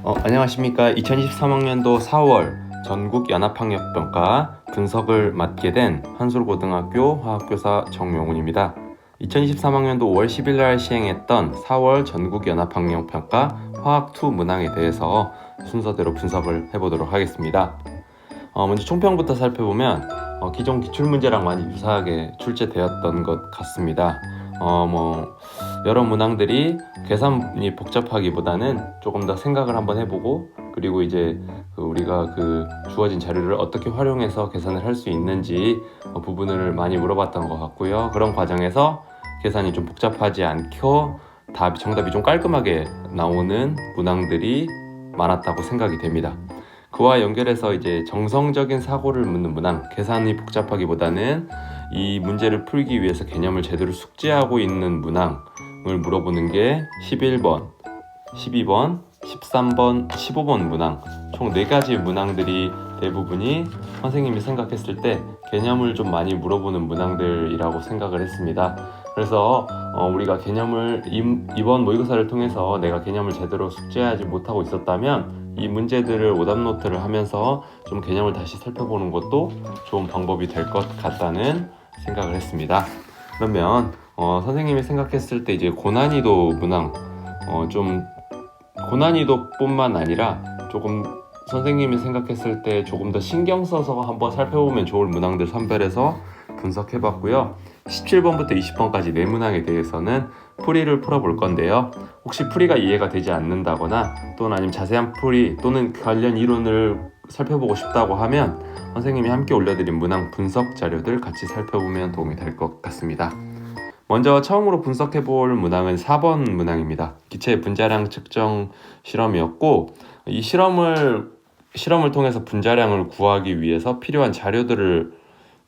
안녕하십니까. 2023학년도 4월 전국연합학력평가 분석을 맡게 된 한솔고등학교 화학교사 정용훈입니다. 2023학년도 5월 10일 날 시행했던 4월 전국연합학력평가 화학2 문항에 대해서 순서대로 분석을 해보도록 하겠습니다. 먼저 총평부터 살펴보면 기존 기출문제랑 많이 유사하게 출제되었던 것 같습니다. 여러 문항들이 계산이 복잡하기보다는 조금 더 생각을 한번 해보고, 그리고 이제 우리가 주어진 자료를 어떻게 활용해서 계산을 할 수 있는지 부분을 많이 물어봤던 것 같고요. 그런 과정에서 계산이 좀 복잡하지 않고 정답이 좀 깔끔하게 나오는 문항들이 많았다고 생각이 됩니다. 그와 연결해서 이제 정성적인 사고를 묻는 문항, 계산이 복잡하기보다는 이 문제를 풀기 위해서 개념을 제대로 숙지하고 있는 문항을 물어보는 게 11번, 12번, 13번, 15번 문항, 총 4가지 문항들이 대부분이 선생님이 생각했을 때 개념을 좀 많이 물어보는 문항들이라고 생각을 했습니다. 그래서 우리가 개념을 이번 모의고사를 통해서 내가 개념을 제대로 숙지하지 못하고 있었다면 이 문제들을 오답노트를 하면서 좀 개념을 다시 살펴보는 것도 좋은 방법이 될 것 같다는 생각을 했습니다. 그러면 선생님이 생각했을 때 이제 고난이도 문항, 좀 고난이도뿐만 아니라 조금 선생님이 생각했을 때 조금 더 신경 써서 한번 살펴보면 좋을 문항들 선별해서 분석해봤고요. 17번부터 20번까지 4문항에 대해서는 풀이를 풀어볼 건데요. 혹시 풀이가 이해가 되지 않는다거나 또는 아니면 자세한 풀이 또는 관련 이론을 살펴보고 싶다고 하면 선생님이 함께 올려드린 문항 분석 자료들 같이 살펴보면 도움이 될 것 같습니다. 먼저 처음으로 분석해볼 문항은 4번 문항입니다. 기체 분자량 측정 실험이었고, 이 실험을 통해서 분자량을 구하기 위해서 필요한 자료를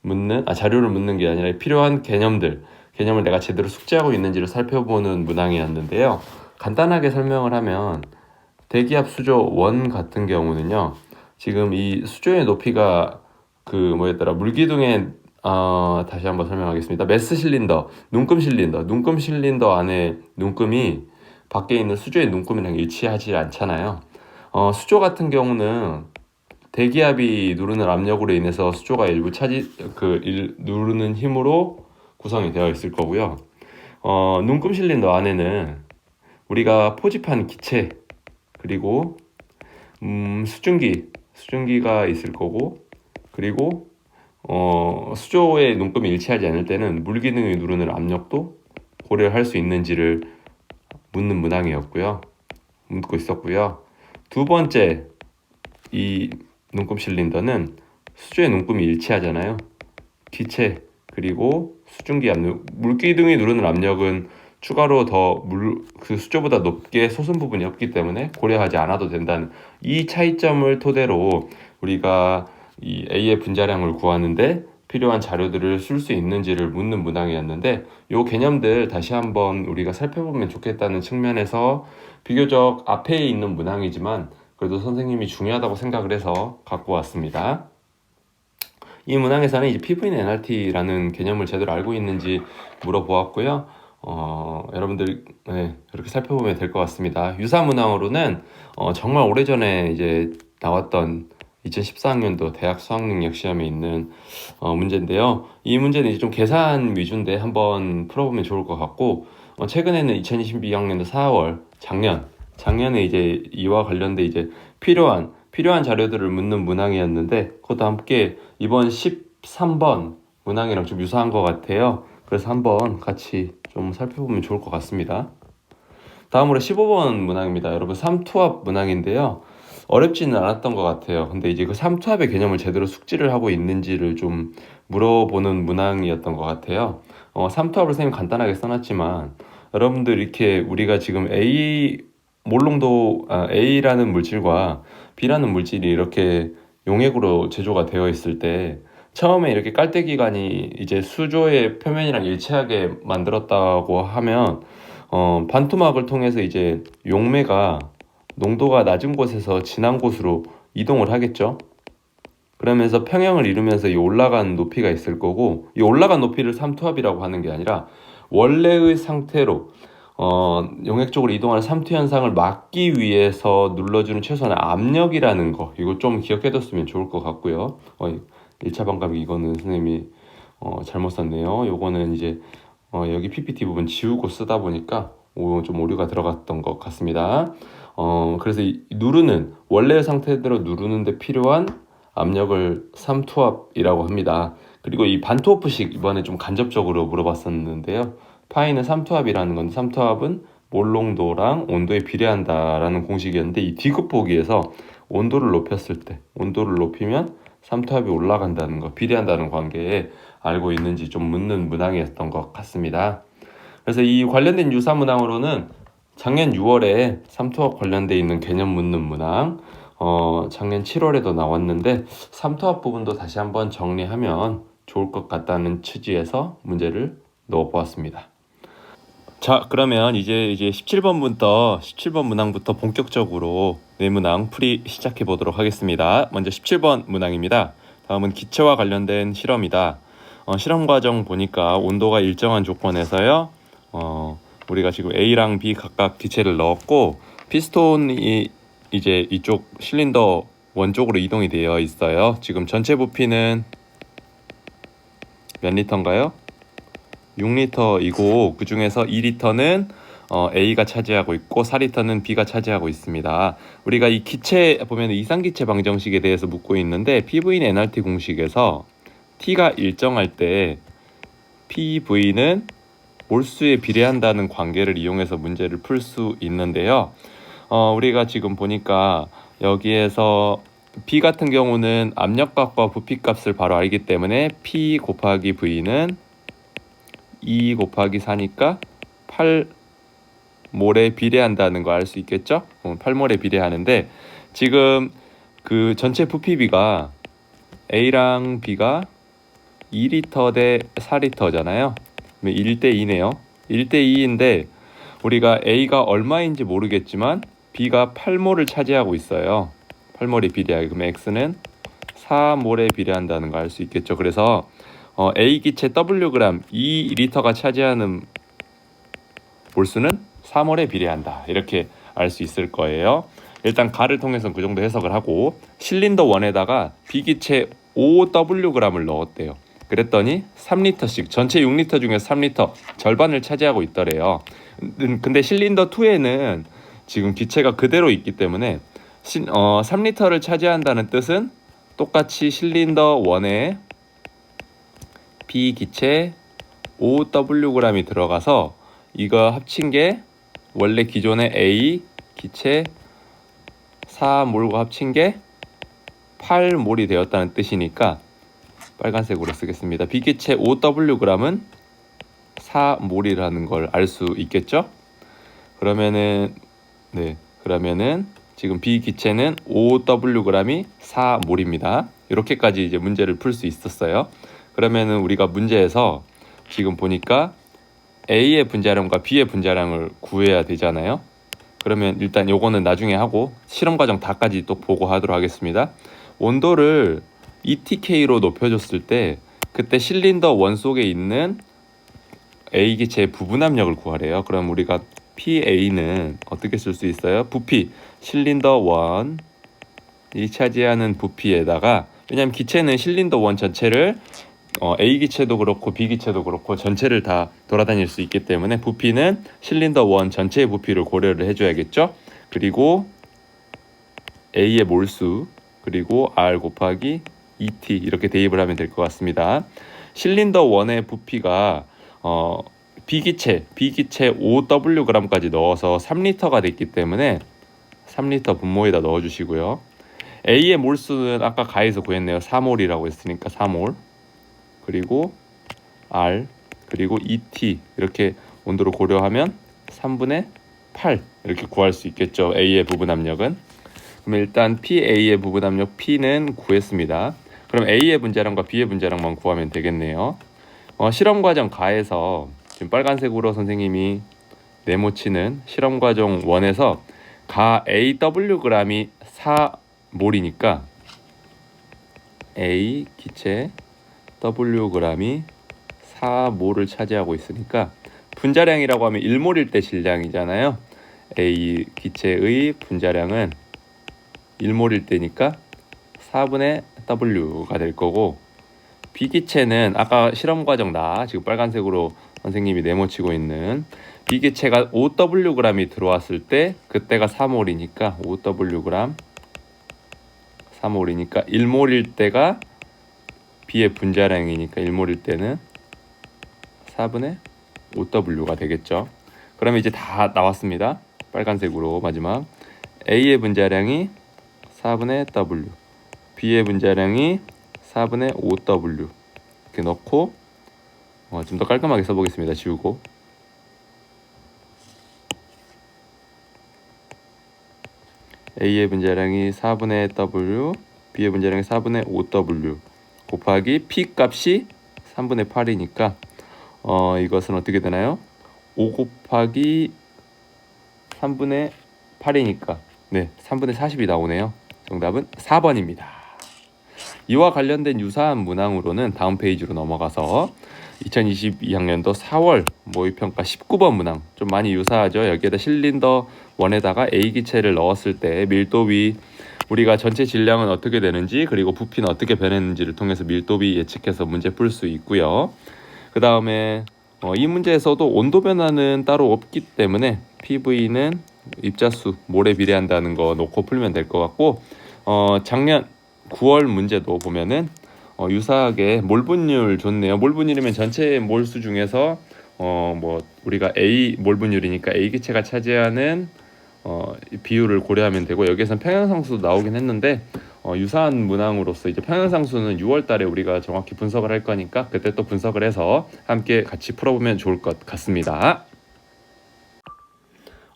묻는 게 아니라 필요한 개념을 내가 제대로 숙지하고 있는지를 살펴보는 문항이었는데요. 간단하게 설명을 하면 대기압 수조 원 같은 경우는요, 지금 이 수조의 높이가 물기둥의 다시 한번 설명하겠습니다. 메스 실린더, 눈금 실린더 안에 눈금이 밖에 있는 수조의 눈금이랑 일치하지 않잖아요. 수조 같은 경우는 대기압이 누르는 압력으로 인해서 수조가 일부 누르는 힘으로 구성이 되어 있을 거고요. 눈금 실린더 안에는 우리가 포집한 기체, 그리고 수증기가 있을 거고, 그리고 수조의 눈금이 일치하지 않을 때는 물기둥이 누르는 압력도 고려할 수 있는지를 묻고 있었고요. 두 번째, 이 눈금 실린더는 수조의 눈금이 일치하잖아요. 기체 그리고 수증기 압력, 물기둥이 누르는 압력은 추가로 수조보다 높게 솟은 부분이 없기 때문에 고려하지 않아도 된다는 이 차이점을 토대로 우리가 이 A의 분자량을 구하는데 필요한 자료들을 쓸 수 있는지를 묻는 문항이었는데, 이 개념들 다시 한번 우리가 살펴보면 좋겠다는 측면에서 비교적 앞에 있는 문항이지만 그래도 선생님이 중요하다고 생각을 해서 갖고 왔습니다. 이 문항에서는 이제 PV는 NRT라는 개념을 제대로 알고 있는지 물어보았고요. 여러분들 그렇게 살펴보면 될 것 같습니다. 유사 문항으로는 정말 오래전에 이제 나왔던 2014학년도 대학 수학능력 시험에 있는 문제인데요. 이 문제는 이제 좀 계산 위주인데 한번 풀어보면 좋을 것 같고, 최근에는 2022학년도 4월 작년에 이제 이와 관련돼 이제 필요한 자료들을 묻는 문항이었는데, 그것도 함께 이번 13번 문항이랑 좀 유사한 것 같아요. 그래서 한번 같이 좀 살펴보면 좋을 것 같습니다. 다음으로 15번 문항입니다. 여러분, 삼투압 문항인데요. 어렵지는 않았던 것 같아요. 근데 이제 그 삼투압의 개념을 제대로 숙지를 하고 있는지를 좀 물어보는 문항이었던 것 같아요. 삼투압을 선생님 간단하게 써놨지만, 여러분들 이렇게 우리가 지금 A라는 물질과 B라는 물질이 이렇게 용액으로 제조가 되어 있을 때 처음에 이렇게 깔때기관이 이제 수조의 표면이랑 일치하게 만들었다고 하면 반토막을 통해서 이제 용매가 농도가 낮은 곳에서 진한 곳으로 이동을 하겠죠. 그러면서 평형을 이루면서 이 올라간 높이가 있을 거고, 이 올라간 높이를 삼투압이라고 하는 게 아니라 원래의 상태로 용액 쪽으로 이동하는 삼투 현상을 막기 위해서 눌러주는 최소한의 압력이라는 거, 이거 좀 기억해뒀으면 좋을 것 같고요. 1차 반감기 이거는 선생님이 잘못 썼네요. 요거는 이제 여기 PPT 부분 지우고 쓰다 보니까 좀 오류가 들어갔던 것 같습니다. 그래서 누르는 원래의 상태대로 누르는데 필요한 압력을 삼투압이라고 합니다. 그리고 이 반투어프식 이번에 좀 간접적으로 물어봤었는데요. 파이는 삼투압이라는 건데, 삼투압은 몰농도랑 온도에 비례한다라는 공식이었는데, 이 D급 보기에서 온도를 높였을 때, 온도를 높이면 삼투압이 올라간다는 거, 비례한다는 관계에 알고 있는지 좀 묻는 문항이었던 것 같습니다. 그래서 이 관련된 유사 문항으로는 작년 6월에 삼투압 관련돼 있는 개념 묻는 문항, 작년 7월에도 나왔는데 삼투압 부분도 다시 한번 정리하면 좋을 것 같다는 취지에서 문제를 넣어보았습니다. 자, 그러면 이제 17번부터 17번 문항부터 본격적으로 네 문항 풀이 시작해 보도록 하겠습니다. 먼저 17번 문항입니다. 다음은 기체와 관련된 실험이다. 실험 과정 보니까 온도가 일정한 조건에서요. 우리가 지금 A랑 B 각각 기체를 넣었고, 피스톤이 이제 이쪽 실린더 원 쪽으로 이동이 되어 있어요. 지금 전체 부피는 몇 리터인가요? 6리터이고 그 중에서 2리터는 A가 차지하고 있고 4리터는 B가 차지하고 있습니다. 우리가 이 기체 보면 이상기체 방정식에 대해서 묻고 있는데 PV는 NRT 공식에서 T가 일정할 때 PV는 몰수에 비례한다는 관계를 이용해서 문제를 풀 수 있는데요. 우리가 지금 보니까 여기에서 B 같은 경우는 압력값과 부피값을 바로 알기 때문에 P 곱하기 V는 2 곱하기 4니까 8몰에 비례한다는 거 알 수 있겠죠? 8몰에 비례하는데 지금 그 전체 부피비가 A랑 B가 2리터 대 4리터잖아요. 1대 2네요. 1대 2인데 우리가 A가 얼마인지 모르겠지만 B가 8몰을 차지하고 있어요. 8몰에 비례하게. 그럼 X는 4몰에 비례한다는 거 알 수 있겠죠. 그래서 A 기체 Wg 2리터가 차지하는 몰수는 3몰에 비례한다. 이렇게 알 수 있을 거예요. 일단 가를 통해서 그 정도 해석을 하고, 실린더 원에다가 B 기체 5Wg을 넣었대요. 그랬더니 3리터씩, 전체 6리터 중에서 3리터, 절반을 차지하고 있더래요. 근데 실린더 2에는 지금 기체가 그대로 있기 때문에 3리터를 차지한다는 뜻은 똑같이 실린더 1에 B 기체 5Wg이 들어가서 이거 합친 게 원래 기존의 A 기체 4몰과 합친 게 8몰이 되었다는 뜻이니까 빨간색으로 쓰겠습니다. B 기체 5Wg은 4몰이라는 걸 알 수 있겠죠? 그러면은 지금 B 기체는 5Wg이 4몰입니다. 이렇게까지 이제 문제를 풀 수 있었어요. 그러면은 우리가 문제에서 지금 보니까 A의 분자량과 B의 분자량을 구해야 되잖아요. 그러면 일단 요거는 나중에 하고 실험 과정 다까지 또 보고 하도록 하겠습니다. 온도를 ETK로 높여줬을 때 그때 실린더 원 속에 있는 A 기체의 부분 압력을 구하래요. 그럼 우리가 PA는 어떻게 쓸 수 있어요? 부피, 실린더 원이 차지하는 부피에다가, 왜냐하면 기체는 실린더 원 전체를 A 기체도 그렇고 B 기체도 그렇고 전체를 다 돌아다닐 수 있기 때문에 부피는 실린더 원 전체의 부피를 고려를 해줘야겠죠. 그리고 A의 몰수, 그리고 R 곱하기 ET 이렇게 대입을 하면 될 것 같습니다. 실린더 원의 부피가 B 기체 5Wg까지 넣어서 3리터가 됐기 때문에 3리터 분모에다 넣어주시고요. A의 몰수는 아까 가에서 구했네요. 4몰이라고 했으니까 4몰, 그리고 R, 그리고 ET 이렇게 온도를 고려하면 3분의 8 이렇게 구할 수 있겠죠. A의 부분 압력은. 그럼 일단 PA의 부분 압력 P는 구했습니다. 그럼 A의 분자량과 B의 분자량만 구하면 되겠네요. 실험 과정 가에서 지금 빨간색으로 선생님이 네모치는 실험 과정 1에서 가 AWg이 4몰이니까 A 기체 Wg이 4몰을 차지하고 있으니까 분자량이라고 하면 1몰일 때 질량이잖아요. A 기체의 분자량은 1몰일 때니까 4분의 W가 될 거고, B 기체는 아까 실험 과정 지금 빨간색으로 선생님이 네모치고 있는 B 기체가 5Wg이 들어왔을 때 그때가 3몰이니까 5Wg 3몰이니까 1몰일 때가 B의 분자량이니까 1몰일 때는 4분의 5W가 되겠죠. 그러면 이제 다 나왔습니다. 빨간색으로 마지막 A의 분자량이 4분의 W, B의 분자량이 4분의 5W 이렇게 넣고 좀 더 깔끔하게 써보겠습니다. 지우고 A의 분자량이 4분의 W, B의 분자량이 4분의 5W 곱하기 P 값이 3분의 8이니까 이것은 어떻게 되나요? 5 곱하기 3분의 8이니까 3분의 40이 나오네요. 정답은 4번입니다. 이와 관련된 유사한 문항으로는 다음 페이지로 넘어가서 2022학년도 4월 모의평가 19번 문항 좀 많이 유사하죠. 여기에다 실린더 1에다가 A 기체를 넣었을 때 밀도비 우리가 전체 질량은 어떻게 되는지 그리고 부피는 어떻게 변했는지를 통해서 밀도비 예측해서 문제 풀 수 있고요. 그 다음에 이 문제에서도 온도 변화는 따로 없기 때문에 PV는 입자수, 몰에 비례한다는 거 놓고 풀면 될 것 같고 작년 9월 문제도 보면은 유사하게 몰 분율 좋네요. 몰 분율이면 전체 몰수 중에서 우리가 A 몰 분율이니까 A 기체가 차지하는 비율을 고려하면 되고 여기에선 평형상수도 나오긴 했는데 유사한 문항으로서 이제 평형상수는 6월 달에 우리가 정확히 분석을 할 거니까 그때 또 분석을 해서 함께 같이 풀어보면 좋을 것 같습니다.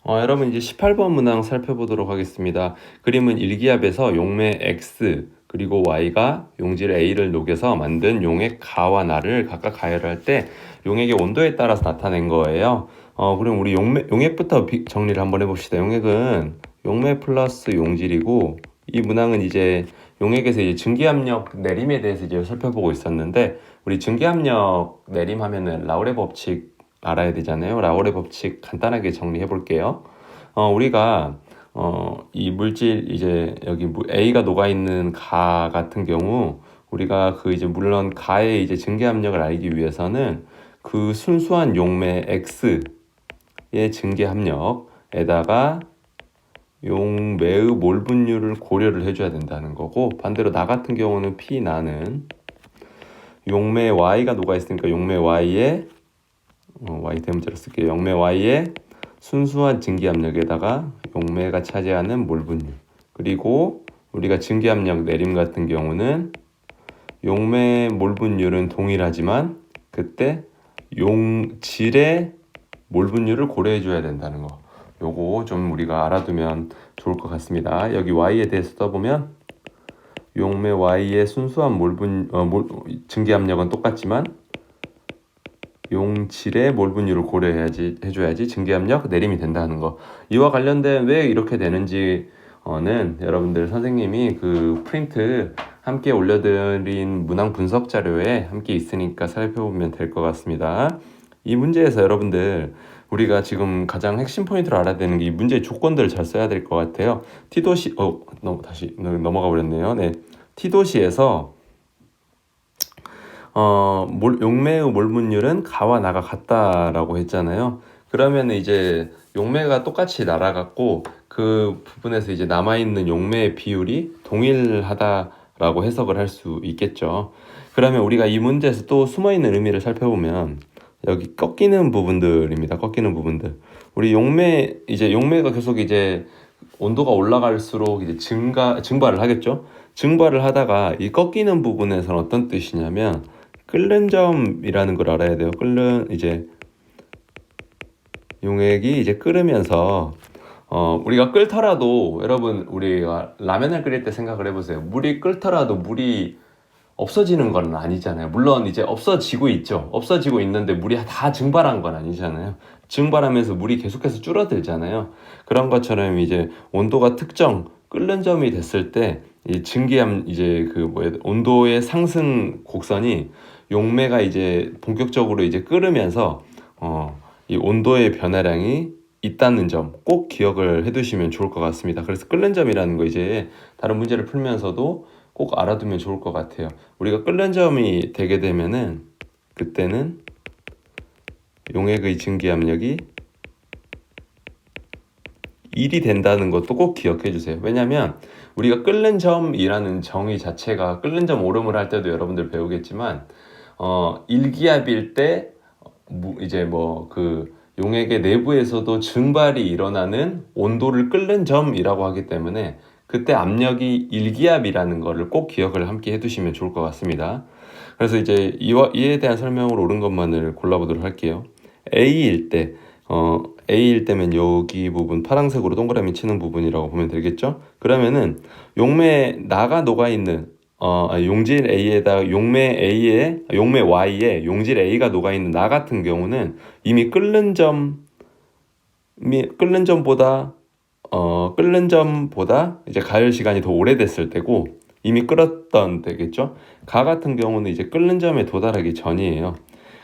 여러분 이제 18번 문항 살펴보도록 하겠습니다. 그림은 일기압에서 용매 X 그리고 Y가 용질 A를 녹여서 만든 용액 가와 나를 각각 가열할 때 용액의 온도에 따라서 나타낸 거예요. 그럼 우리 용액부터 정리를 한번 해봅시다. 용액은 용매 플러스 용질이고 이 문항은 이제 용액에서 이제 증기압력 내림에 대해서 이제 살펴보고 있었는데 우리 증기압력 내림 하면은 라우레 법칙 알아야 되잖아요. 라우레 법칙 간단하게 정리해 볼게요. 우리가 이 물질 이제 여기 A가 녹아 있는 가 같은 경우 우리가 그 이제 물론 가의 이제 증기압력을 알기 위해서는 그 순수한 용매 X의 증기압력에다가 용매의 몰 분율을 고려를 해줘야 된다는 거고 반대로 나 같은 경우는 P 나는 용매 Y가 녹아 있으니까 용매 Y의 Y 대문자로 쓸게요. 용매 Y의 순수한 증기압력에다가 용매가 차지하는 몰 분율 그리고 우리가 증기압력 내림 같은 경우는 용매 몰 분율은 동일하지만 그때 용질의 몰 분율을 고려해 줘야 된다는 거 요거 좀 우리가 알아두면 좋을 것 같습니다. 여기 Y에 대해서 써보면 용매 Y의 순수한 증기압력은 똑같지만 용질의 몰 분율을 해줘야지 증기압력 내림이 된다는 거. 이와 관련된 왜 이렇게 되는지는 여러분들 선생님이 그 프린트 함께 올려드린 문항 분석 자료에 함께 있으니까 살펴보면 될 것 같습니다. 이 문제에서 여러분들 우리가 지금 가장 핵심 포인트로 알아야 되는 게 이 문제의 조건들을 잘 써야 될 것 같아요. T도시 다시 넘어가 버렸네요. T도시에서 용매의 몰 분율은 가와 나가 같다라고 했잖아요. 그러면 이제 용매가 똑같이 날아갔고 그 부분에서 이제 남아있는 용매의 비율이 동일하다라고 해석을 할 수 있겠죠. 그러면 우리가 이 문제에서 또 숨어있는 의미를 살펴보면 여기 꺾이는 부분들입니다. 꺾이는 부분들. 우리 용매가 계속 이제 온도가 올라갈수록 이제 증발을 하겠죠. 증발을 하다가 이 꺾이는 부분에서는 어떤 뜻이냐면 끓는 점이라는 걸 알아야 돼요. 이제 용액이 이제 끓으면서 우리가 끓더라도 여러분 우리가 라면을 끓일 때 생각을 해보세요. 물이 끓더라도 물이 없어지는 건 아니잖아요. 물론 이제 없어지고 있죠. 없어지고 있는데 물이 다 증발한 건 아니잖아요. 증발하면서 물이 계속해서 줄어들잖아요. 그런 것처럼 이제 온도가 특정 끓는 점이 됐을 때 이 온도의 상승 곡선이 용매가 이제 본격적으로 이제 끓으면서 이 온도의 변화량이 있다는 점 꼭 기억을 해두시면 좋을 것 같습니다. 그래서 끓는 점이라는 거 이제 다른 문제를 풀면서도 꼭 알아두면 좋을 것 같아요. 우리가 끓는 점이 되게 되면은 그때는 용액의 증기압력이 1이 된다는 것도 꼭 기억해 주세요. 왜냐하면 우리가 끓는 점이라는 정의 자체가 끓는 점 오름을 할 때도 여러분들 배우겠지만 1기압일 때 이제 뭐 그 용액의 내부에서도 증발이 일어나는 온도를 끓는 점이라고 하기 때문에 그때 압력이 1기압이라는 거를 꼭 기억을 함께 해두시면 좋을 것 같습니다. 그래서 이제 이에 대한 설명으로 옳은 것만을 골라보도록 할게요. A일 때 A일 때면 여기 부분 파란색으로 동그라미 치는 부분이라고 보면 되겠죠? 그러면은 용매 나가 녹아있는 용질 A에다 용매 Y에 용질 A가 녹아있는 나 같은 경우는 이미 끓는 점보다 이제 가열 시간이 더 오래됐을 때고 이미 끓었던 때겠죠? 가 같은 경우는 이제 끓는 점에 도달하기 전이에요.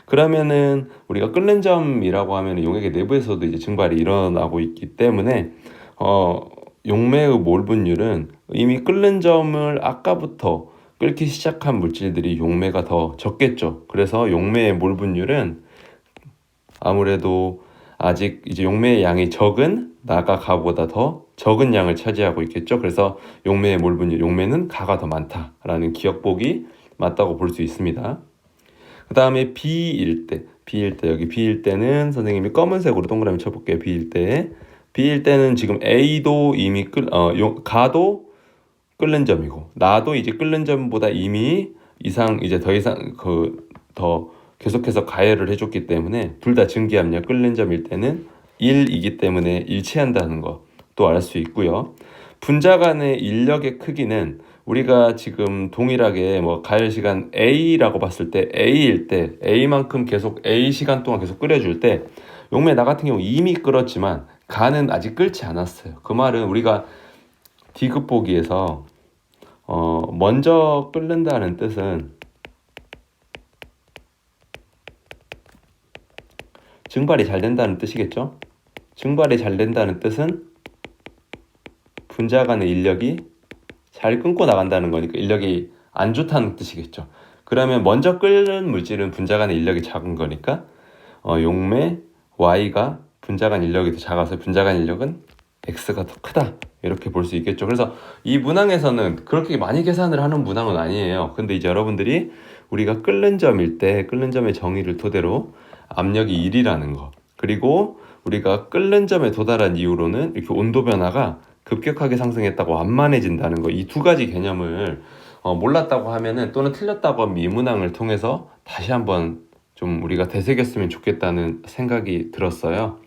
그러면은 우리가 끓는 점이라고 하면 용액의 내부에서도 이제 증발이 일어나고 있기 때문에 용매의 몰 분율은 이미 끓는 점을 아까부터 끓기 시작한 물질들이 용매가 더 적겠죠. 그래서 용매의 몰 분율은 아무래도 아직 이제 용매의 양이 적은 나가 가보다 더 적은 양을 차지하고 있겠죠. 그래서 용매의 몰 분율, 용매는 가가 더 많다라는 기억보기 맞다고 볼 수 있습니다. 그 다음에 B일 때 여기 B일 때는 선생님이 검은색으로 동그라미 쳐볼게요. B일 때는 지금 A도 이미 가도 끓는 점이고 나도 이제 끓는 점보다 이미 이제 더 이상 더 계속해서 가열을 해줬기 때문에 둘 다 증기압력 끓는 점일 때는 1이기 때문에 일치한다는 것도 알 수 있고요. 분자 간의 인력의 크기는 우리가 지금 동일하게 뭐 가열 시간 A라고 봤을 때 A일 때 A만큼 계속 A 시간 동안 계속 끓여줄 때 용매 나 같은 경우 이미 끓었지만 가는 아직 끓지 않았어요. 그 말은 우리가 D급 보기에서 먼저 끓는다는 뜻은 증발이 잘 된다는 뜻이겠죠? 증발이 잘 된다는 뜻은 분자 간의 인력이 잘 끊고 나간다는 거니까 인력이 안 좋다는 뜻이겠죠. 그러면 먼저 끓는 물질은 분자 간의 인력이 작은 거니까 용매 Y가 분자 간 인력이 더 작아서 분자 간 인력은 X가 더 크다 이렇게 볼 수 있겠죠. 그래서 이 문항에서는 그렇게 많이 계산을 하는 문항은 아니에요. 근데 이제 여러분들이 우리가 끓는 점일 때 끓는 점의 정의를 토대로 압력이 1이라는 거, 그리고 우리가 끓는 점에 도달한 이후로는 이렇게 온도 변화가 급격하게 상승했다고 완만해진다는 거, 이 두 가지 개념을 몰랐다고 하면은 또는 틀렸다고 하면 이 문항을 통해서 다시 한번 좀 우리가 되새겼으면 좋겠다는 생각이 들었어요.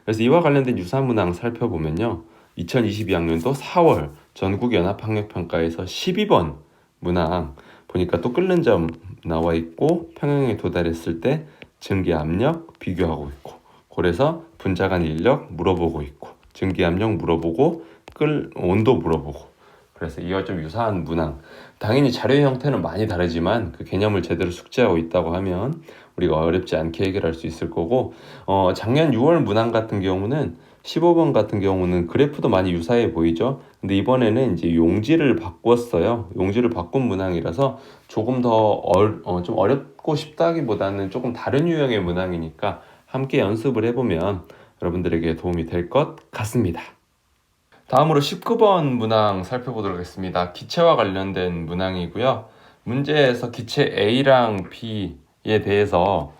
그래서 이와 관련된 유사 문항 살펴보면요, 2022학년도 4월 전국연합학력평가에서 12번 문항 보니까 또 끓는 점 나와 있고 평형에 도달했을 때 증기압력 비교하고 있고, 그래서 분자 간 인력 물어보고 있고, 증기압력 물어보고, 온도 물어보고, 그래서 이와 좀 유사한 문항, 당연히 자료 형태는 많이 다르지만 그 개념을 제대로 숙지하고 있다고 하면 우리가 어렵지 않게 해결할 수 있을 거고, 작년 6월 문항 같은 경우는 15번 같은 경우는 그래프도 많이 유사해 보이죠. 근데 이번에는 이제 용지를 바꿨어요. 용지를 바꾼 문항이라서 조금 더 좀 어렵고 싶다기보다는 조금 다른 유형의 문항이니까 함께 연습을 해보면 여러분들에게 도움이 될 것 같습니다. 다음으로 19번 문항 살펴보도록 하겠습니다. 기체와 관련된 문항이고요. 문제에서 기체 A랑 B에 대해서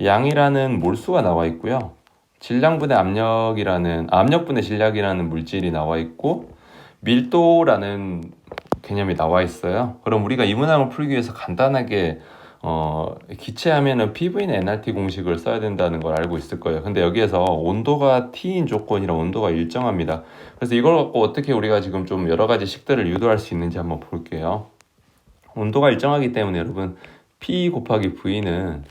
양이라는 몰수가 나와 있고요. 질량분의 압력분의 질량이라는 물질이 나와 있고, 밀도라는 개념이 나와 있어요. 그럼 우리가 이 문항을 풀기 위해서 간단하게 기체하면은 PV는 nRT 공식을 써야 된다는 걸 알고 있을 거예요. 근데 여기에서 온도가 T인 조건이랑 온도가 일정합니다. 그래서 이걸 갖고 어떻게 우리가 지금 좀 여러 가지 식들을 유도할 수 있는지 한번 볼게요. 온도가 일정하기 때문에 여러분 P 곱하기 V는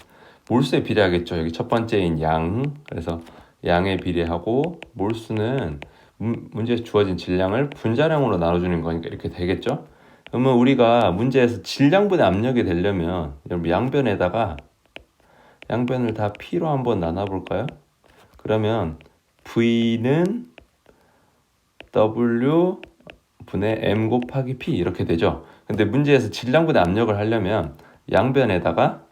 몰수에 비례하겠죠. 여기 첫 번째인 양, 그래서 양에 비례하고 몰수는 문제에서 주어진 질량을 분자량으로 나눠주는 거니까 이렇게 되겠죠. 그러면 우리가 문제에서 질량분의 압력이 되려면 여러분 양변을 다 P로 한번 나눠볼까요? 그러면 V는 W 분의 M 곱하기 P 이렇게 되죠. 근데 문제에서 질량분의 압력을 하려면 양변에다가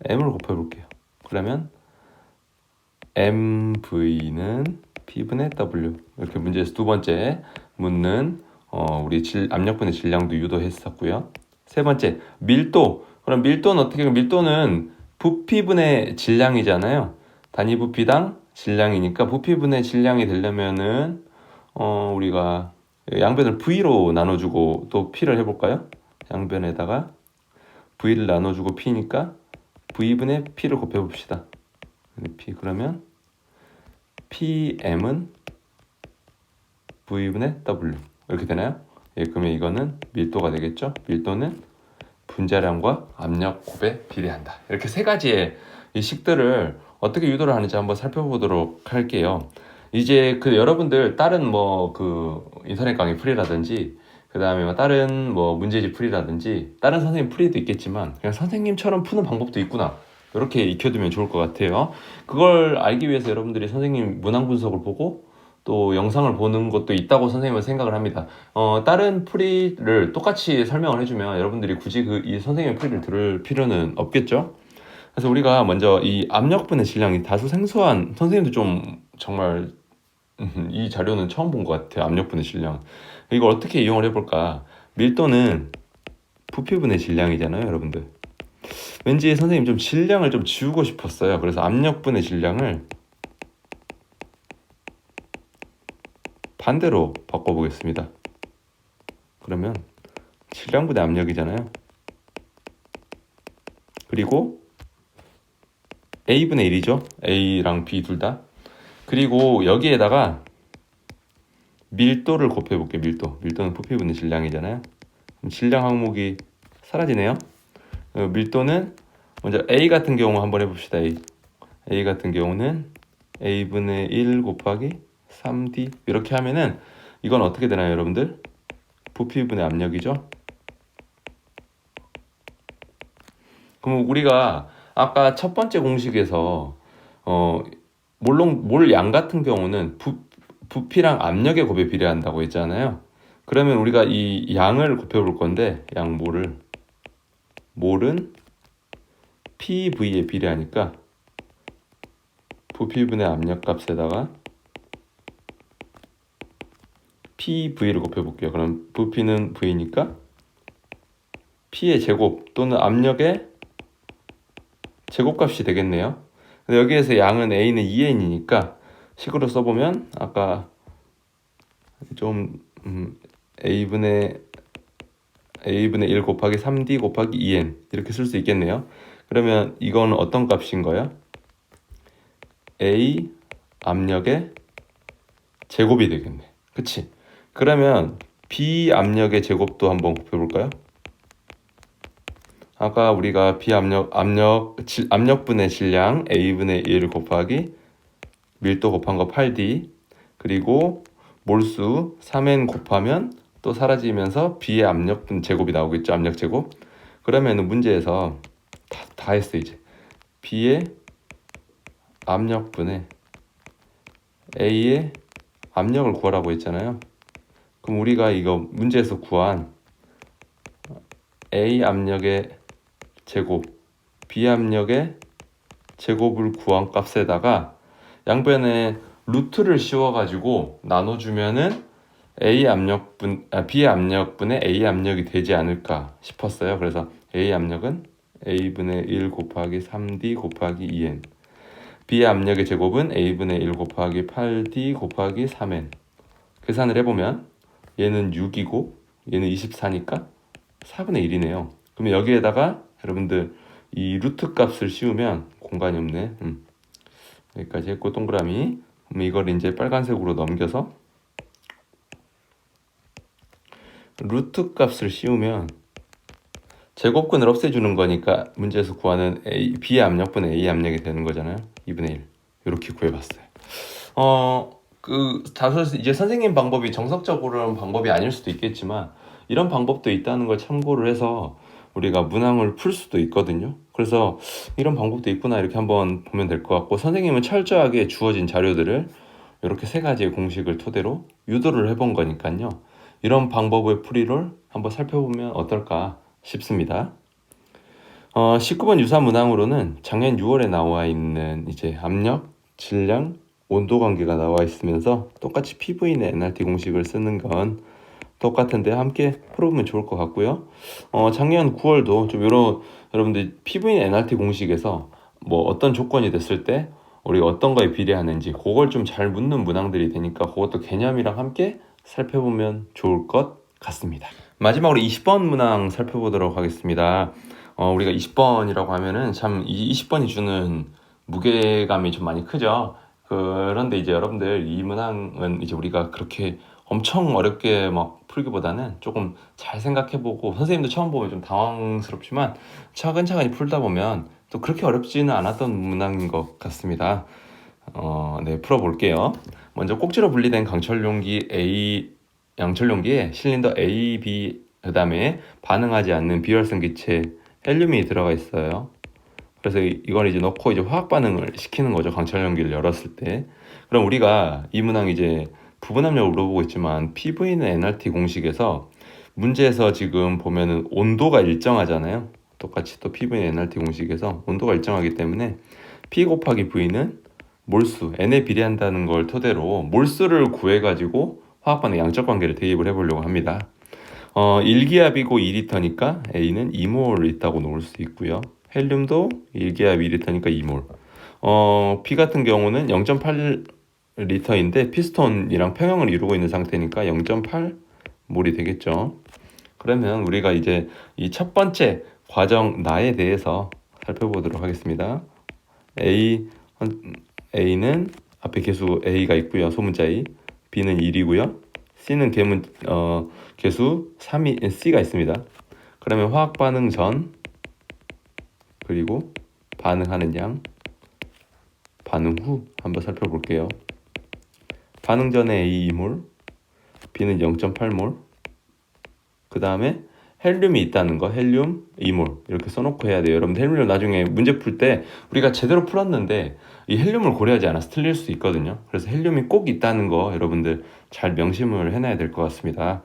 M을 곱해 볼게요. 그러면 MV는 P분의 W. 이렇게 문제에서 두 번째 묻는 우리 압력분의 질량도 유도했었고요. 세 번째 밀도. 그럼 밀도는 어떻게 보면 밀도는 부피분의 질량이잖아요. 단위 부피당 질량이니까 부피분의 질량이 되려면은 우리가 양변을 V로 나눠주고 또 P를 해볼까요? 양변에다가 V를 나눠주고 P니까 V분의 P를 곱해봅시다. P 그러면 PM은 V분의 W 이렇게 되나요? 예, 그러면 이거는 밀도가 되겠죠? 밀도는 분자량과 압력 곱에 비례한다. 이렇게 세 가지의 이 식들을 어떻게 유도를 하는지 한번 살펴보도록 할게요. 이제 그 여러분들 다른 뭐 그 인터넷 강의 풀이라든지 그 다음에 뭐 다른 뭐 문제집 풀이라든지 다른 선생님 풀이도 있겠지만 그냥 선생님처럼 푸는 방법도 있구나. 이렇게 익혀두면 좋을 것 같아요. 그걸 알기 위해서 여러분들이 선생님 문항 분석을 보고 또 영상을 보는 것도 있다고 선생님은 생각을 합니다. 다른 풀이를 똑같이 설명을 해주면 여러분들이 굳이 이 선생님의 풀이를 들을 필요는 없겠죠? 그래서 우리가 먼저 이 압력분의 질량이 다소 생소한 선생님도 좀 정말 이 자료는 처음 본 것 같아요. 압력분의 질량. 이걸 어떻게 이용을 해볼까? 밀도는 부피분의 질량이잖아요, 여러분들. 왠지 선생님 좀 질량을 좀 지우고 싶었어요. 그래서 압력분의 질량을 반대로 바꿔보겠습니다. 그러면 질량분의 압력이잖아요. 그리고 A분의 1이죠. A랑 B 둘 다. 그리고 여기에다가 밀도를 곱해볼게요. 밀도는 부피분의 질량이잖아요. 그럼 질량 항목이 사라지네요. 밀도는 먼저 A 같은 경우 한번 해봅시다. A 같은 경우는 A분의 1 곱하기 3D 이렇게 하면은 이건 어떻게 되나요, 여러분들? 부피분의 압력이죠. 그럼 우리가 아까 첫 번째 공식에서 몰 양 같은 경우는 부피랑 압력의 곱에 비례한다고 했잖아요. 그러면 우리가 이 양을 곱해볼 건데 몰은 PV에 비례하니까 부피분의 압력값에다가 PV를 곱해볼게요. 그럼 부피는 V니까 P의 제곱 또는 압력의 제곱값이 되겠네요. 근데 여기에서 양은 A는 2N이니까 식으로 써보면 아까 좀 A분의 1 곱하기 3D 곱하기 2N 이렇게 쓸 수 있겠네요. 그러면 이건 어떤 값인 거예요? A 압력의 제곱이 되겠네. 그치? 그러면 B 압력의 제곱도 한번 곱해볼까요? 아까 우리가 B 압력분의 질량 A분의 1 곱하기 밀도 곱한 거 8D 그리고 몰수 3N 곱하면 또 사라지면서 B의 압력분 제곱이 나오겠죠. 압력 제곱. 그러면 문제에서 다 했어 이제. B의 압력분의 A의 압력을 구하라고 했잖아요. 그럼 우리가 이거 문제에서 구한 A 압력의 제곱, B 압력의 제곱을 구한 값에다가 양변에 루트를 씌워가지고 나눠주면은 B 압력분의 A 압력이 되지 않을까 싶었어요. 그래서 A 압력은 A분의 1 곱하기 3D 곱하기 2N B 압력의 제곱은 A분의 1 곱하기 8D 곱하기 3N 계산을 해보면 얘는 6이고 얘는 24니까 4분의 1이네요. 그러면 여기에다가 여러분들 이 루트 값을 씌우면 공간이 없네. 여기까지 했고 동그라미. 그럼 이걸 이제 빨간색으로 넘겨서 루트 값을 씌우면 제곱근을 없애주는 거니까 문제에서 구하는 B의 압력분의 A 압력이 되는 거잖아요. 2분의 1 이렇게 구해봤어요. 이제 선생님 방법이 정석적으로는 방법이 아닐 수도 있겠지만 이런 방법도 있다는 걸 참고를 해서 우리가 문항을 풀 수도 있거든요. 그래서 이런 방법도 있구나 이렇게 한번 보면 될 것 같고, 선생님은 철저하게 주어진 자료들을 이렇게 세 가지의 공식을 토대로 유도를 해본 거니까요. 이런 방법의 풀이를 한번 살펴보면 어떨까 싶습니다. 19번 유사 문항으로는 작년 6월에 나와 있는 이제 압력, 질량, 온도 관계가 나와 있으면서 똑같이 PV는 NRT 공식을 쓰는 건 똑같은데 함께 풀어보면 좋을 것 같고요. 작년 9월도 좀 여러분들 PV는 NRT 공식에서 뭐 어떤 조건이 됐을 때 우리가 어떤 거에 비례하는지 그걸 좀 잘 묻는 문항들이 되니까 그것도 개념이랑 함께 살펴보면 좋을 것 같습니다. 마지막으로 20번 문항 살펴보도록 하겠습니다. 우리가 20번이라고 하면은 참 이 20번이 주는 무게감이 좀 많이 크죠. 그런데 이제 여러분들 이 문항은 이제 우리가 그렇게 엄청 어렵게 막 풀기보다는 조금 잘 생각해보고, 선생님도 처음 보면 좀 당황스럽지만 차근차근히 풀다 보면 또 그렇게 어렵지는 않았던 문항인 것 같습니다. 네, 풀어볼게요. 먼저 꼭지로 분리된 양철 용기에 실린더 A, B, 그 다음에 반응하지 않는 비활성 기체 헬륨이 들어가 있어요. 그래서 이걸 이제 넣고 이제 화학 반응을 시키는 거죠. 강철 용기를 열었을 때. 그럼 우리가 이 문항 이제 부분 압력을 물어보고 있지만 PV는 NRT 공식에서 문제에서 지금 보면은 온도가 일정하잖아요. 똑같이 또 PV는 NRT 공식에서 온도가 일정하기 때문에 P 곱하기 V는 몰수, N에 비례한다는 걸 토대로 몰수를 구해가지고 화학 반응 양적 관계를 대입을 해보려고 합니다. 1기압이고 2리터니까 A는 2몰 있다고 놓을 수 있고요. 헬륨도 1기압 2리터니까 2몰. P 같은 경우는 0.8리터인데 피스톤이랑 평형을 이루고 있는 상태니까 0.8몰이 되겠죠. 그러면 우리가 이제 이 첫 번째 과정 나에 대해서 살펴보도록 하겠습니다. A는 앞에 개수 A가 있고요. 소문자 A. B는 1이고요. C는 개수 3이 C가 있습니다. 그러면 화학 반응 전 그리고 반응하는 양, 반응 후 한번 살펴볼게요. 반응 전에 A 2몰, B는 0.8몰. 그 다음에 헬륨이 있다는 거, 헬륨 2몰 이렇게 써놓고 해야 돼요. 여러분 헬륨을 나중에 문제 풀 때 우리가 제대로 풀었는데 이 헬륨을 고려하지 않아서 틀릴 수 있거든요. 그래서 헬륨이 꼭 있다는 거 여러분들 잘 명심을 해놔야 될 것 같습니다.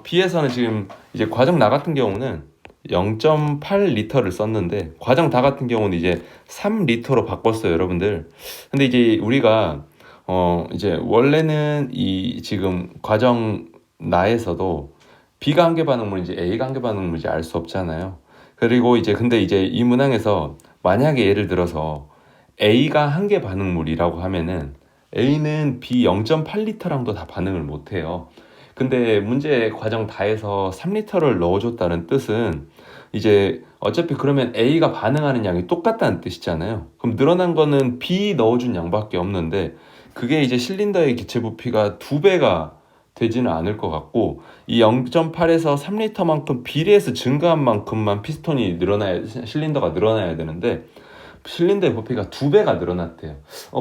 B에서는 지금 이제 과정 나 같은 경우는 0.8리터를 썼는데 과정 다 같은 경우는 이제 3리터로 바꿨어요, 여러분들. 근데 이제 우리가 이제 원래는 이 지금 과정 나에서도 B가 한계 반응물인지 A가 한계 반응물인지 알 수 없잖아요. 그리고 이제 근데 이제 이 문항에서 만약에 예를 들어서 A가 한계 반응물이라고 하면은 A는 B 0.8리터랑도 다 반응을 못 해요. 근데 문제 과정 다해서 3리터를 넣어줬다는 뜻은 이제 어차피 그러면 A가 반응하는 양이 똑같다는 뜻이잖아요. 그럼 늘어난 거는 B 넣어준 양밖에 없는데 그게 이제 실린더의 기체 부피가 2배가 되지는 않을 것 같고, 이 0.8에서 3리터만큼 비례해서 증가한 만큼만 피스톤이 실린더가 늘어나야 되는데 실린더의 부피가 2배가 늘어났대요.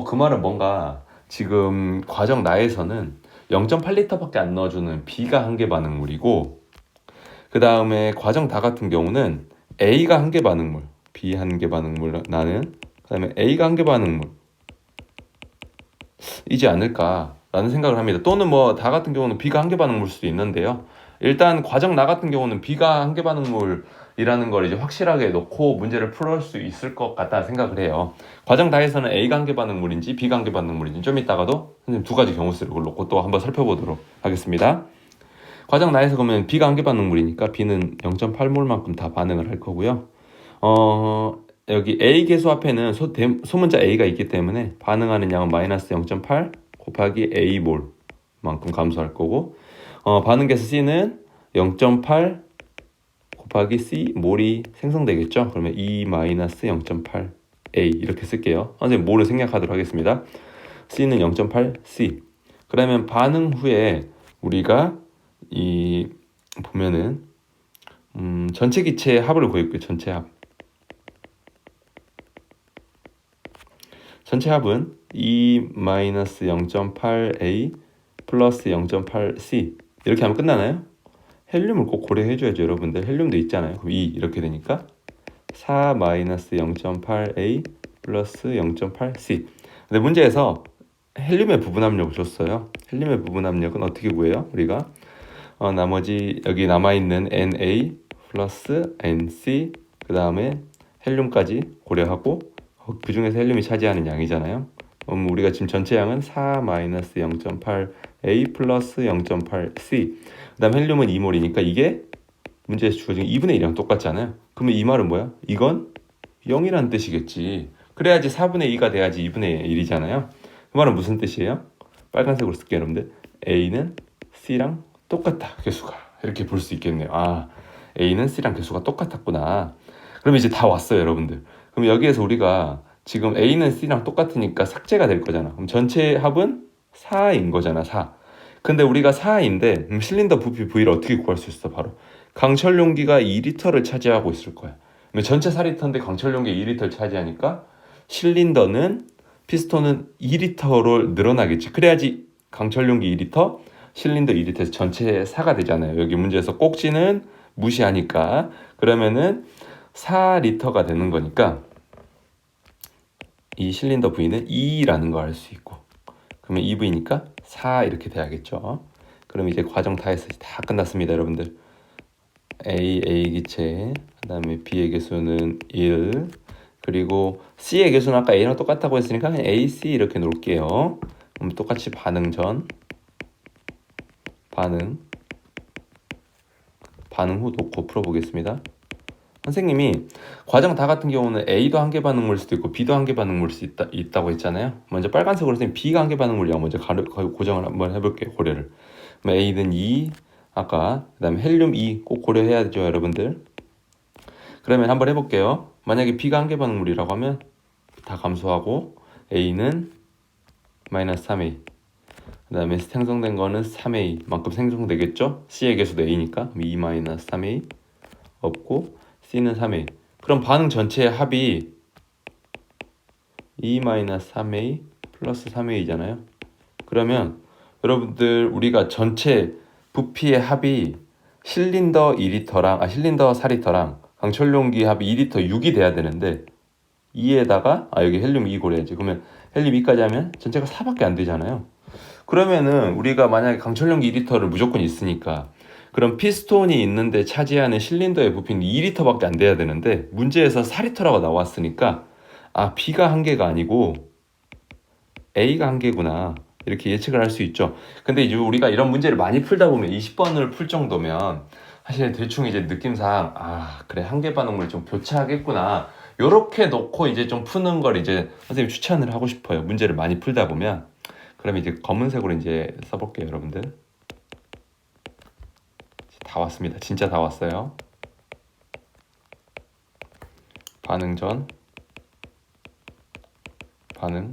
그 말은 뭔가 지금 과정 나에서는 0.8리터밖에 안 넣어주는 B가 한계 반응물이고, 그 다음에 과정 다 같은 경우는 A가 한계 반응물, B 한계 반응물 나는, 그 다음에 A가 한계 반응물 이지 않을까라는 생각을 합니다. 또는 뭐 다 같은 경우는 B가 한계 반응물 수도 있는데요. 일단 과정 나 같은 경우는 B가 한계 반응물이라는 걸 이제 확실하게 놓고 문제를 풀 수 있을 것 같다는 생각을 해요. 과정 다에서는 A가 한계 반응물인지 B가 한계 반응물인지 좀 이따가도 선생님 두 가지 경우 수를 놓고 또 한번 살펴보도록 하겠습니다. 과정 나에서 그러면 B가 한계 반응물이니까 B는 0.8몰만큼 다 반응을 할 거고요. 여기 A 개수 앞에는 소문자 A가 있기 때문에 반응하는 양은 마이너스 0.8 곱하기 A몰만큼 감소할 거고, 반응 개수 C는 0.8 곱하기 C 몰이 생성되겠죠. 그러면 E 마이너스 0.8 A 이렇게 쓸게요. 선생님 몰을 생략하도록 하겠습니다. C는 0.8 C. 그러면 반응 후에 우리가 이 보면은 전체 기체의 합을 구했고요. 전체 합은 E-0.8A 플러스 0.8C 이렇게 하면 끝나나요? 헬륨을 꼭 고려해줘야죠 여러분들. 헬륨도 있잖아요. 그럼 2 이렇게 되니까 4 마이너스 0.8A 플러스 0.8C. 근데 문제에서 헬륨의 부분 압력을 줬어요. 헬륨의 부분 압력은 어떻게 구해요? 우리가 나머지 여기 남아있는 Na 플러스 NC 그 다음에 헬륨까지 고려하고 그 중에서 헬륨이 차지하는 양이잖아요. 그럼 우리가 지금 전체 양은 4 마이너스 0.8A 플러스 0.8C 그 다음 헬륨은 2몰이니까 이게 문제에서 주어진 2분의 1이랑 똑같잖아요. 그러면 이 말은 뭐야? 이건 0이라는 뜻이겠지. 그래야지 4분의 2가 돼야지 2분의 1이잖아요. 그 말은 무슨 뜻이에요? 빨간색으로 쓸게요 여러분들. A는 C랑 똑같다 개수가. 이렇게 볼 수 있겠네요. 아, A는 C랑 개수가 똑같았구나. 그럼 이제 다 왔어요 여러분들. 그럼 여기에서 우리가 지금 A는 C랑 똑같으니까 삭제가 될 거잖아. 그럼 전체 합은 4인 거잖아. 4. 근데 우리가 4인데 실린더 부피 V를 어떻게 구할 수 있어? 바로 강철 용기가 2리터를 차지하고 있을 거야. 전체 4리터인데 강철 용기 2리터를 차지하니까 실린더는 피스톤은 2리터로 늘어나겠지. 그래야지 강철 용기 2리터, 실린더 2리터에서 전체 4가 되잖아요. 여기 문제에서 꼭지는 무시하니까 그러면은 4리터가 되는 거니까 이 실린더 V는 2라는 걸 알 수 있고 그러면 2V니까 4 이렇게 돼야겠죠. 그럼 이제 과정 다 했어요. 다 끝났습니다 여러분들. A 기체 그 다음에 B의 개수는 1 그리고 C의 개수는 아까 A랑 똑같다고 했으니까 그냥 A, C 이렇게 놓을게요. 그럼 똑같이 반응 전 반응 후 놓고 풀어보겠습니다. 선생님이 과정 다 같은 경우는 A도 한계 반응물일 수도 있고 B도 한계 반응물일 수 있다고 했잖아요. 먼저 빨간색으로 선생님 B가 한계 반응물이라고 먼저 고정을 한번 해볼게요. 고려를. 그럼 A는 2 아까 그 다음에 헬륨 2 꼭 고려해야죠 여러분들. 그러면 한번 해볼게요. 만약에 B가 한계 반응물이라고 하면 다 감소하고 A는 마이너스 3A 그 다음에 생성된 거는 3A 만큼 생성되겠죠? C의 개수도 A니까 2 마이너스 3A 없고 C는 3A. 그럼 반응 전체의 합이 2 마이너스 3A 플러스 3A잖아요. 그러면 여러분들 우리가 전체 부피의 합이 실린더 2리터랑 실린더 4리터랑 강철 용기 합이 2리터 6이 돼야 되는데 2에다가 여기 헬륨 2 고려야지. 그러면 헬륨 2까지 하면 전체가 4밖에 안 되잖아요. 그러면은 우리가 만약에 강철 용기 2리터를 무조건 있으니까 그럼 피스톤이 있는데 차지하는 실린더의 부피는 2리터밖에 안 돼야 되는데 문제에서 4리터라고 나왔으니까 B가 한계가 아니고 A가 한계구나 이렇게 예측을 할 수 있죠. 근데 이제 우리가 이런 문제를 많이 풀다 보면 20번을 풀 정도면 사실 대충 이제 느낌상 그래 한계 반응물 좀 교차하겠구나 요렇게 놓고 이제 좀 푸는 걸 이제 선생님 추천을 하고 싶어요. 문제를 많이 풀다 보면. 그럼 이제 검은색으로 이제 써볼게요 여러분들. 다 왔습니다. 진짜 다 왔어요. 반응 전 반응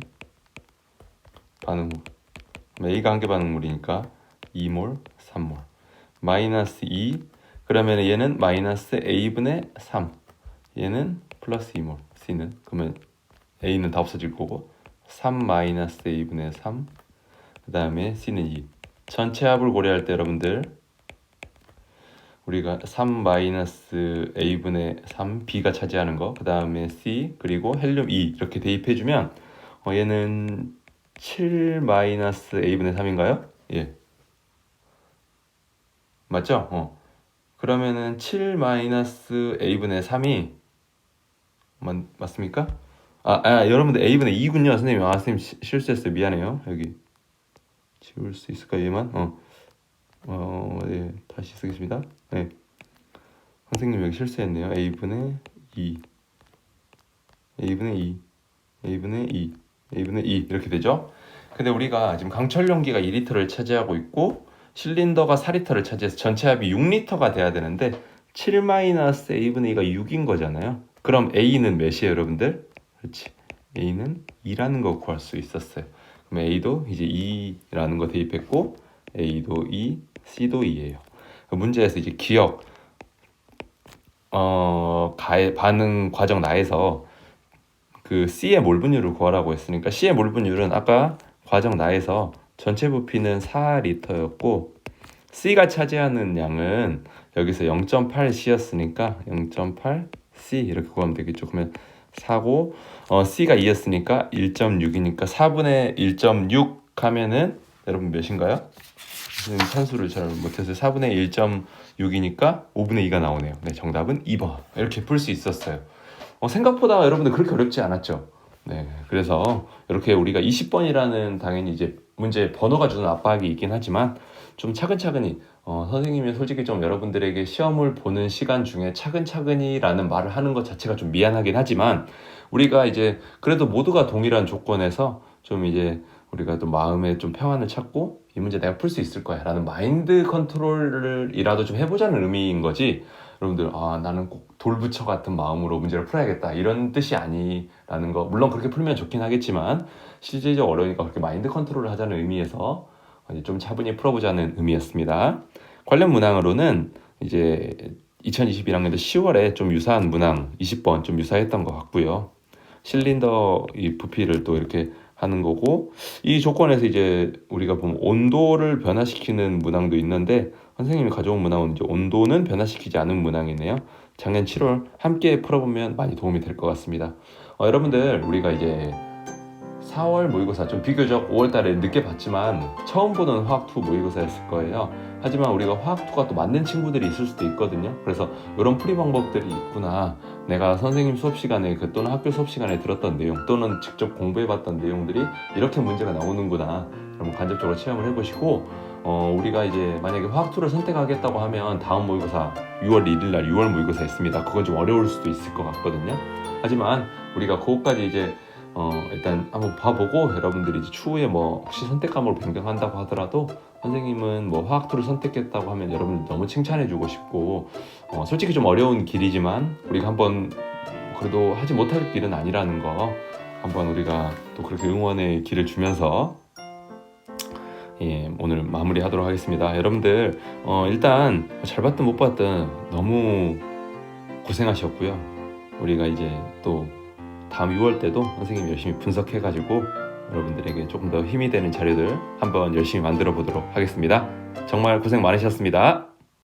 후 A가 한계 반응물이니까 2몰 3몰 마이너스 2 그러면 얘는 마이너스 A분의 3 얘는 플러스 2몰 C는 그러면 A는 다 없어질 거고 3 마이너스 A분의 3 그 다음에 C는 2 전체 합을 고려할 때 여러분들 우리가 3 마이너스 A분의 3 B가 차지하는 거 그 다음에 C 그리고 헬륨 2 이렇게 대입해주면 얘는 7 마이너스 A분의 3인가요? 예 맞죠? 그러면은 7 마이너스 A분의 3이 맞습니까? 여러분들 A분의 2군요 선생님. 선생님 실수했어요. 미안해요. 여기 지울 수 있을까 얘만? 네, 다시 쓰겠습니다. 네. 선생님 여기 실수했네요. A분의 2 A분의 2 A분의 2 A분의 2 이렇게 되죠. 근데 우리가 지금 강철 용기가 2리터를 차지하고 있고 실린더가 4리터를 차지해서 전체 합이 6리터가 돼야 되는데 7 마이너스 A분의 2가 6인 거잖아요. 그럼 A는 몇이에요 여러분들? 그렇지. A는 2라는 거 구할 수 있었어요. 그럼 A도 이제 2라는 거 대입했고 A도 2, C도 2예요. 문제에서 이제 기억 반응 과정 나에서 그 C의 몰 분율을 구하라고 했으니까 C의 몰 분율은 아까 과정 나에서 전체 부피는 4리터였고 C가 차지하는 양은 여기서 0.8C였으니까 0.8C 이렇게 구하면 되겠죠. 그러면 4고 C가 2였으니까 1.6이니까 4분의 1.6 하면은 여러분 몇인가요? 산수를 잘 못해서 4분의 1.6이니까 5분의 2가 나오네요. 네, 정답은 2번. 이렇게 풀 수 있었어요. 생각보다 여러분들 그렇게 어렵지 않았죠? 네, 그래서 이렇게 우리가 20번이라는 당연히 이제 문제 번호가 주는 압박이 있긴 하지만 좀 차근차근히 선생님이 솔직히 좀 여러분들에게 시험을 보는 시간 중에 차근차근히라는 말을 하는 것 자체가 좀 미안하긴 하지만 우리가 이제 그래도 모두가 동일한 조건에서 좀 이제 우리가 또 마음에 좀 평안을 찾고 이 문제 내가 풀 수 있을 거야 라는 마인드 컨트롤이라도 좀 해보자는 의미인 거지. 여러분들 나는 꼭 돌부처 같은 마음으로 문제를 풀어야겠다 이런 뜻이 아니라는 거. 물론 그렇게 풀면 좋긴 하겠지만 실제적 어려우니까 그렇게 마인드 컨트롤을 하자는 의미에서 좀 차분히 풀어보자는 의미였습니다. 관련 문항으로는 이제 2021학년도 10월에 좀 유사한 문항 20번 좀 유사했던 것 같고요. 실린더 이 부피를 또 이렇게 하는 거고, 이 조건에서 이제 우리가 보면 온도를 변화시키는 문항도 있는데 선생님이 가져온 문항은 이제 온도는 변화시키지 않은 문항이네요. 작년 7월 함께 풀어보면 많이 도움이 될 것 같습니다. 여러분들 우리가 이제 4월 모의고사 좀 비교적 5월달에 늦게 봤지만 처음 보는 화학2 모의고사였을 거예요. 하지만 우리가 화학2가 또 맞는 친구들이 있을 수도 있거든요. 그래서 이런 풀이 방법들이 있구나. 내가 선생님 수업 시간에 또는 학교 수업 시간에 들었던 내용 또는 직접 공부해봤던 내용들이 이렇게 문제가 나오는구나. 여러분 간접적으로 체험을 해보시고 우리가 이제 만약에 화학2를 선택하겠다고 하면 다음 모의고사 6월 1일날 6월 모의고사 있습니다. 그건 좀 어려울 수도 있을 것 같거든요. 하지만 우리가 그것까지 이제 일단 한번 봐보고 여러분들이 이제 추후에 뭐 혹시 선택 과목을 변경한다고 하더라도 선생님은 뭐 화학2를 선택했다고 하면 여러분들 너무 칭찬해주고 싶고 솔직히 좀 어려운 길이지만 우리가 한번 그래도 하지 못할 길은 아니라는 거 한번 우리가 또 그렇게 응원의 길을 주면서 오늘 마무리하도록 하겠습니다. 여러분들 일단 잘 봤든 못 봤든 너무 고생하셨고요. 우리가 이제 또 다음 6월 때도 선생님이 열심히 분석해가지고 여러분들에게 조금 더 힘이 되는 자료들 한번 열심히 만들어 보도록 하겠습니다. 정말 고생 많으셨습니다.